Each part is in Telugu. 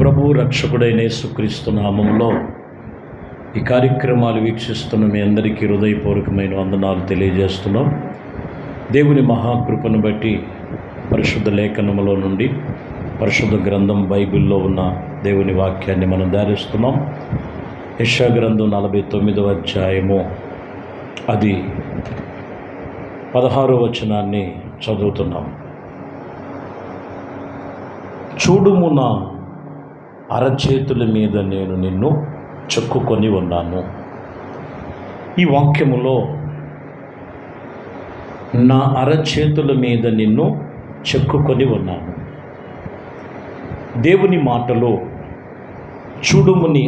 ప్రభు రక్షకుడైన యేసుక్రీస్తు నామములో ఈ కార్యక్రమాలు వీక్షిస్తున్న మీ అందరికీ హృదయపూర్వకమైన వందనాలు తెలియజేస్తున్నాం. దేవుని మహాకృపను బట్టి పరిశుద్ధ లేఖనములో నుండి పరిశుద్ధ గ్రంథం బైబిల్లో ఉన్న దేవుని వాక్యాన్ని మనం ధ్యానిస్తున్నాం. యెషయా గ్రంథం 49వ అధ్యాయము అది 16వ వచనాన్ని చదువుతున్నాం. చూడుము, నా అరచేతుల మీద నేను నిన్ను చెక్కుకొని ఉన్నాను. ఈ వాక్యములో నా అరచేతుల మీద నిన్ను చెక్కుకొని ఉన్నాను. దేవుని మాటలో చూడుముని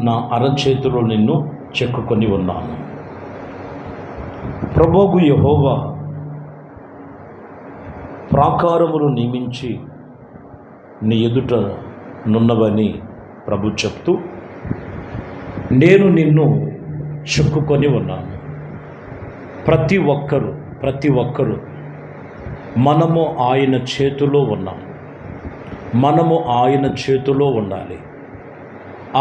నా అరచేతులో నిన్ను చెక్కుకొని ఉన్నాను. ప్రభువు యెహోవా ప్రాకారములు నియమించి నీ ఎదుట నున్నవని ప్రభు చెప్తూ, నేను నిన్ను చెక్కుకొని ఉన్నాను. ప్రతి ఒక్కరు మనము ఆయన చేతిలో ఉన్నాం. మనము ఆయన చేతిలో ఉండాలి.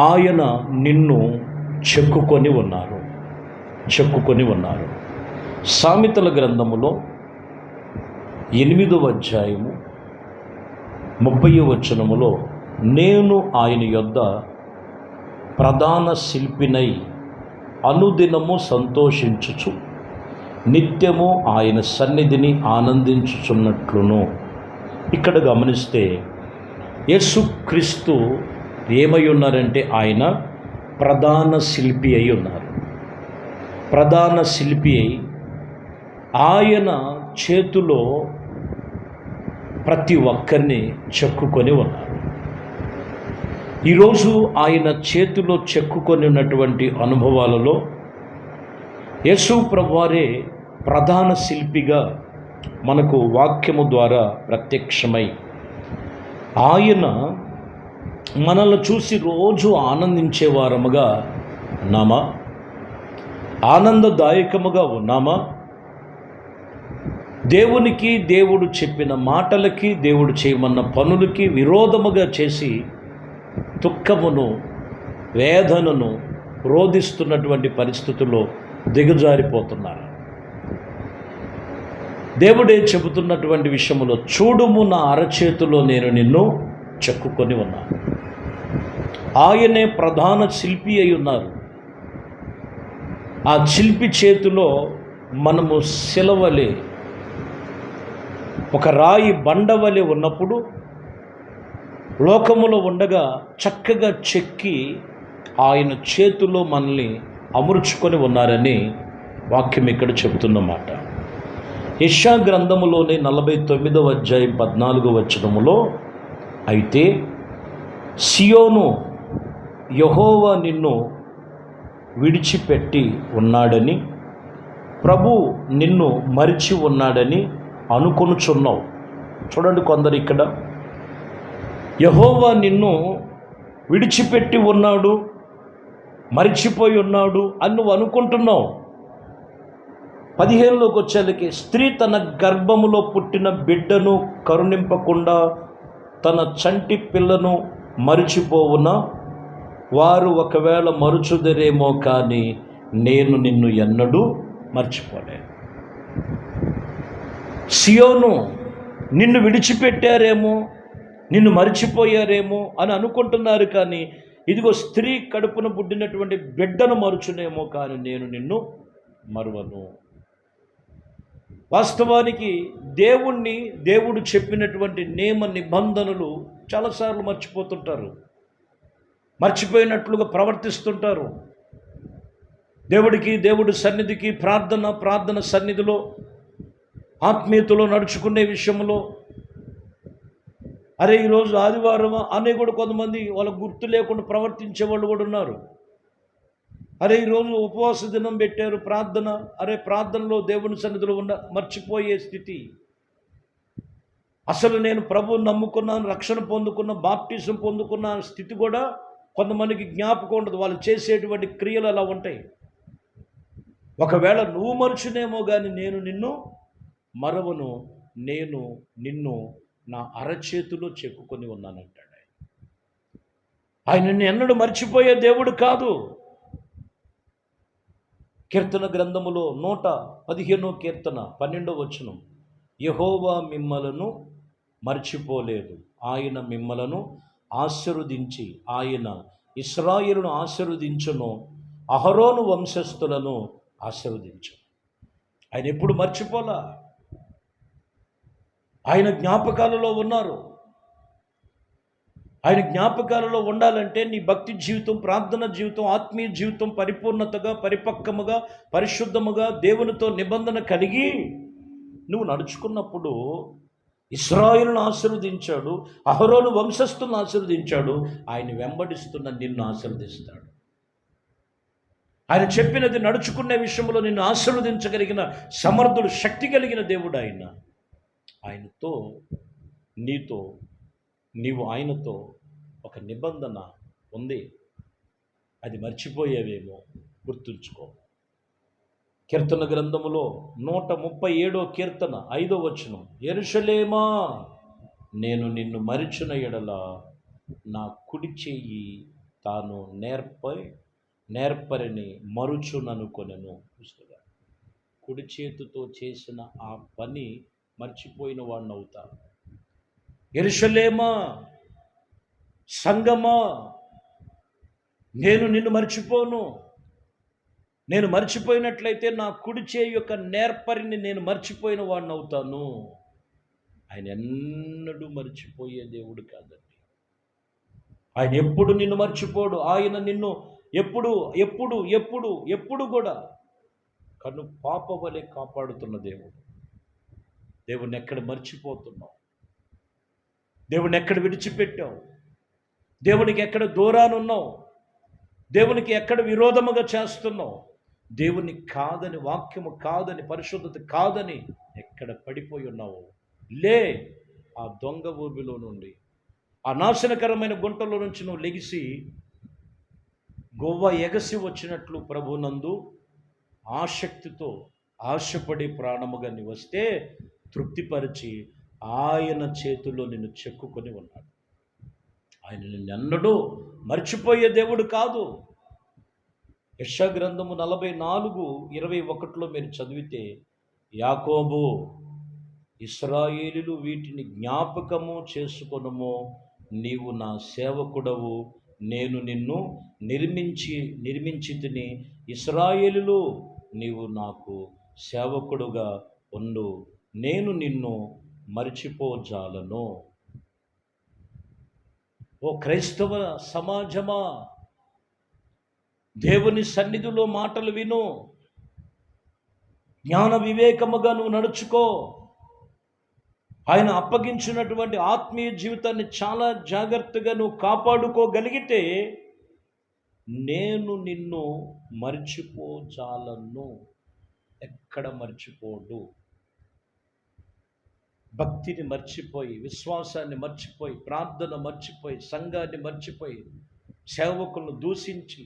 ఆయన నిన్ను చెక్కుకొని ఉన్నారు. సామెతల గ్రంథములో 8వ అధ్యాయము 30వ వచనములో, నేను ఆయన యొద్ద ప్రధాన శిల్పినై అనుదినము సంతోషించుచు నిత్యము ఆయన సన్నిధిని ఆనందించుచున్నట్లును. ఇక్కడ గమనిస్తే యేసుక్రీస్తు ఏమై ఉన్నారంటే ఆయన ప్రధాన శిల్పి అయి ఉన్నారు. ప్రధాన శిల్పి అయి ఆయన చేతిలో ప్రతి ఒక్కరిని చెక్కుకొని ఉన్నారు. ఈరోజు ఆయన చేతిలో చెక్కుకొని ఉన్నటువంటి అనుభవాలలో యేసు ప్రభువారే ప్రధాన శిల్పిగా మనకు వాక్యము ద్వారా ప్రత్యక్షమై ఆయన మనల్ని చూసి రోజు ఆనందించేవారముగా ఉన్నామా? ఆనందదాయకముగా ఉన్నామా? దేవునికి, దేవుడు చెప్పిన మాటలకి, దేవుడు చేయమన్న పనులకి విరోధముగా చేసి దుఃఖమును, వేదనను రోధిస్తున్నటువంటి పరిస్థితుల్లో దిగజారిపోతున్నారు. దేవుడే చెబుతున్నటువంటి విషయములో, చూడుము, నా అరచేతిలో నేను నిన్ను చెక్కుకొని ఉన్నాను. ఆయనే ప్రధాన శిల్పి అయి ఉన్నారు. ఆ శిల్పి చేతిలో మనము శిలవలే, ఒక రాయి బండవలే ఉన్నప్పుడు లోకములో ఉండగా చక్కగా చెక్కి ఆయన చేతిలో మనల్ని అమర్చుకొని ఉన్నారని వాక్యం ఇక్కడ చెబుతున్నమాట. యెషయా గ్రంథములోని 49వ అధ్యాయం 14వ వచనములో, అయితే సియోను, యెహోవా నిన్ను విడిచిపెట్టి ఉన్నాడని, ప్రభు నిన్ను మరిచి ఉన్నాడని అనుకొనుచున్నావు. చూడండి, కొందరు ఇక్కడ యెహోవా నిన్ను విడిచిపెట్టి ఉన్నాడు, మరిచిపోయి ఉన్నాడు అని నువ్వు అనుకుంటున్నావు. 15లోకి వచ్చేళ్ళకి, స్త్రీ తన గర్భములో పుట్టిన బిడ్డను కరుణింపకుండా తన చంటి పిల్లను మరిచిపోవునా? వారు ఒకవేళ మరుచుదరేమో కానీ నేను నిన్ను ఎన్నడూ మర్చిపోలేను. సియోను, నిన్ను విడిచిపెట్టారేమో, నిన్ను మరిచిపోయారేమో అని అనుకుంటున్నారు. కానీ ఇదిగో స్త్రీ కడుపున పుట్టినటువంటి బిడ్డను మరుచునేమో కానీ నేను నిన్ను మరువను. వాస్తవానికి దేవుడు చెప్పినటువంటి నియమ నిబంధనలు చాలాసార్లు మర్చిపోతుంటారు, మర్చిపోయినట్లుగా ప్రవర్తిస్తుంటారు. దేవుడి సన్నిధికి ప్రార్థన సన్నిధిలో ఆత్మీయతలో నడుచుకునే విషయంలో, అరే ఈరోజు ఆదివారం అనే కూడా కొంతమంది వాళ్ళకు గుర్తు లేకుండా ప్రవర్తించే వాళ్ళు కూడా ఉన్నారు. అరే ఈరోజు ఉపవాస దినం పెట్టారు, ప్రార్థన, అరే ప్రార్థనలో దేవుని సన్నిధిలో మర్చిపోయే స్థితి. అసలు నేను ప్రభువుని నమ్ముకున్నాను, రక్షణ పొందుకున్న, బాప్టిజం పొందుకున్న స్థితి కూడా కొంతమందికి జ్ఞాపకం ఉండదు. వాళ్ళు చేసేటువంటి క్రియలు అలా ఉంటాయి. ఒకవేళ నువ్వు మరుచునేమో కానీ నేను నిన్ను మరవను, నేను నిన్ను నా అరచేతిలో చెక్కుకొని ఉన్నానంటాడు. ఆయన నిన్ను ఎన్నడూ మర్చిపోయే దేవుడు కాదు. కీర్తన గ్రంథములో 115 కీర్తన 12వ వచనం, యెహోవా మిమ్మలను మర్చిపోలేదు, ఆయన మిమ్మలను ఆశీర్వదించి ఆయన ఇశ్రాయేలును ఆశీర్వదించును, అహరోను వంశస్థులను ఆశీర్వదించును. ఆయన ఎప్పుడు మర్చిపోలా. ఆయన జ్ఞాపకాలలో ఉన్నారు. ఆయన జ్ఞాపకాలలో ఉండాలంటే నీ భక్తి జీవితం, ప్రార్థన జీవితం, ఆత్మీయ జీవితం పరిపూర్ణతగా, పరిపక్వముగా, పరిశుద్ధముగా దేవునితో నిబంధన కలిగి నువ్వు నడుచుకున్నప్పుడు ఇశ్రాయేలును ఆశీర్వదించాడు, అహరోను వంశస్థులను ఆశీర్వదించాడు. ఆయన వెంబడిస్తున్న నిన్ను ఆశీర్వదిస్తాడు. ఆయన చెప్పినది నడుచుకునే విషయంలో నిన్ను ఆశీర్వదించగలిగిన సమర్థుడు, శక్తి కలిగిన దేవుడు ఆయన. ఆయనతో, నీతో, నీవు ఆయనతో ఒక నిబంధన ఉంది. అది మర్చిపోయేవేమో, గుర్తుంచుకో. కీర్తన గ్రంథములో 137 కీర్తన 5వ వచనం, యెరూషలేమా నేను నిన్ను మరిచిన ఎడల నా కుడి చెయ్యి తాను నేర్పరిని మరుచుననుకొనెను. చూస్తాగా, కుడి చేతితో చేసిన ఆ పని మర్చిపోయిన వాడిని అవుతా. యెరూషలేమా, సంగమా, నేను నిన్ను మర్చిపోను. నేను మర్చిపోయినట్లయితే నా కుడి చేయి యొక్క నేర్పరిని నేను మర్చిపోయిన వాడిని అవుతాను. ఆయన ఎన్నడూ మర్చిపోయే దేవుడు కాదండి. ఆయన ఎప్పుడు నిన్ను మర్చిపోడు. ఆయన నిన్ను ఎప్పుడు ఎప్పుడు ఎప్పుడు ఎప్పుడు కూడా కన్ను పాప వలె కాపాడుతున్న దేవుడు. దేవుణ్ణి ఎక్కడ మర్చిపోతున్నావు? దేవుణ్ణి ఎక్కడ విడిచిపెట్టావు? దేవునికి ఎక్కడ దూరానున్నావు? దేవునికి ఎక్కడ విరోధముగా చేస్తున్నావు? దేవుని కాదని, వాక్యము కాదని, పరిశుద్ధత కాదని ఎక్కడ పడిపోయి ఉన్నావు? లే, ఆ దొంగ ఊబిలో నుండి, ఆ నాశనకరమైన గుంటలో నుంచి నువ్వు లెగిసి గొవ్వ ఎగసి వచ్చినట్లు ప్రభునందు ఆసక్తితో ఆశపడి ప్రాణముగా నీ వస్తే తృప్తిపరిచి ఆయన చేతుల్లో నిన్ను చెక్కుకొని ఉన్నాడు. ఆయన నిన్నెన్నడూ మర్చిపోయే దేవుడు కాదు. యెషయా గ్రంథము 44:21 మీరు చదివితే, యాకోబు, ఇశ్రాయేలీలు వీటిని జ్ఞాపకము చేసుకొనుము, నీవు నా సేవకుడవు, నేను నిన్ను నిర్మించితిని, ఇశ్రాయేలీలు నీవు నాకు సేవకుడుగా ఉండు, నేను నిన్ను మర్చిపోజాలను. ఓ క్రైస్తవ సమాజమా, దేవుని సన్నిధిలో మాటలు విను, జ్ఞాన వివేకముగా నువ్వు నడుచుకో. ఆయన అప్పగించినటువంటి ఆత్మీయ జీవితాన్ని చాలా జాగ్రత్తగా నువ్వు కాపాడుకోగలిగితే నేను నిన్ను మర్చిపోజాలను. ఎక్కడ మర్చిపోడు. భక్తిని మర్చిపోయి, విశ్వాసాన్ని మర్చిపోయి, ప్రార్థన మర్చిపోయి, సంఘాన్ని మర్చిపోయి, సేవకులను దూషించి,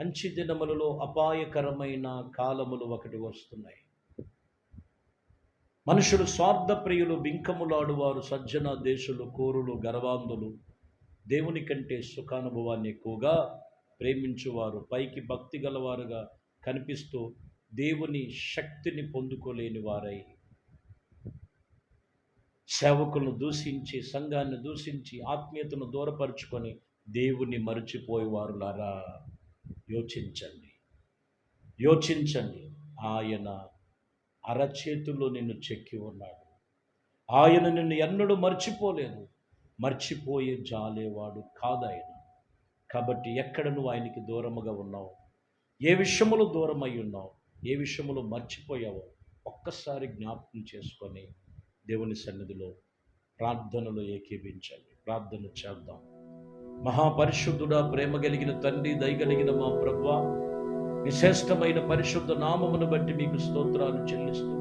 అంచి దినములలో అపాయకరమైన కాలములు ఒకటి వస్తున్నాయి. మనుషులు స్వార్థప్రియులు, బింకములాడువారు, సజ్జన దేశులు, కోరులు, గర్వాంధులు, దేవుని కంటే సుఖానుభవాన్ని ఎక్కువగా ప్రేమించువారు, పైకి భక్తి గలవారుగా కనిపిస్తూ దేవుని శక్తిని పొందుకోలేని వారై సేవకులను దూషించి, సంఘాన్ని దూషించి, ఆత్మీయతను దూరపరుచుకొని దేవుని మరచిపోయేవారులారా, యోచించండి, యోచించండి. ఆయన అరచేతుల్లో నిన్ను చెక్కి ఉన్నాడు. ఆయన నిన్ను ఎన్నడూ మర్చిపోలేదు, మర్చిపోయే జాలేవాడు కాదాయన. కాబట్టి ఎక్కడ నువ్వు ఆయనకి దూరముగా ఉన్నావు, ఏ విషయములో దూరమై ఉన్నావు, ఏ విషయములో మర్చిపోయావో ఒక్కసారి జ్ఞాపకం చేసుకొని దేవుని సన్నిధిలో ప్రార్థనలో ఏకీభించండి. ప్రార్థన చేద్దాం. మహాపరిశుద్ధుడా, ప్రేమ కలిగిన తండ్రి, దయగలిగిన మా ప్రభువా, విశేషమైన పరిశుద్ధ నామమును బట్టి మీకు స్తోత్రాలు చెల్లిస్తూ,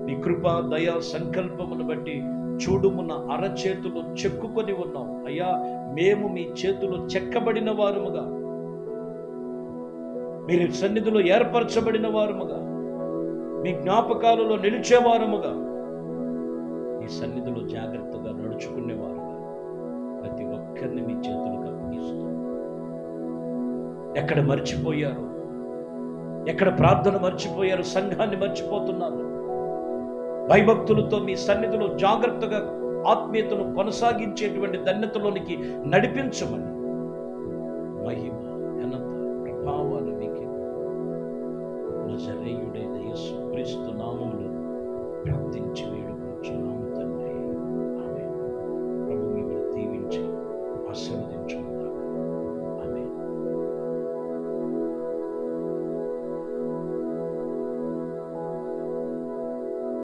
నీ కృప, దయ, సంకల్పమును బట్టి చూడుమున్న అరచేతులు చెక్కుకొని ఉన్నాం అయ్యా. మేము మీ చేతులు చెక్కబడిన వారముగా, మీరు సన్నిధిలో ఏర్పరచబడిన వారముగా, మీ జ్ఞాపకాలలో నిలిచేవారముగా, ఈ సన్నిధిలో జాగ్రత్తగా నడుచుకునేవారుగా ప్రతి ఒక్కరిని మీ చేతులు ఎక్కడ మర్చిపోయారు, ఎక్కడ ప్రార్థన మర్చిపోయారు, సంఘాన్ని మర్చిపోతున్నారు. భయభక్తులతో మీ సన్నిధిలో జాగ్రత్తగా ఆత్మీయతను కొనసాగించేటువంటి ధన్యతలోనికి నడిపించమని మహిమ, ఘనత, ప్రభావాలు మీకే నజరేయుడైన యేసుక్రీస్తు నామములో ప్రార్థించి వేడుకొంచున్నాము.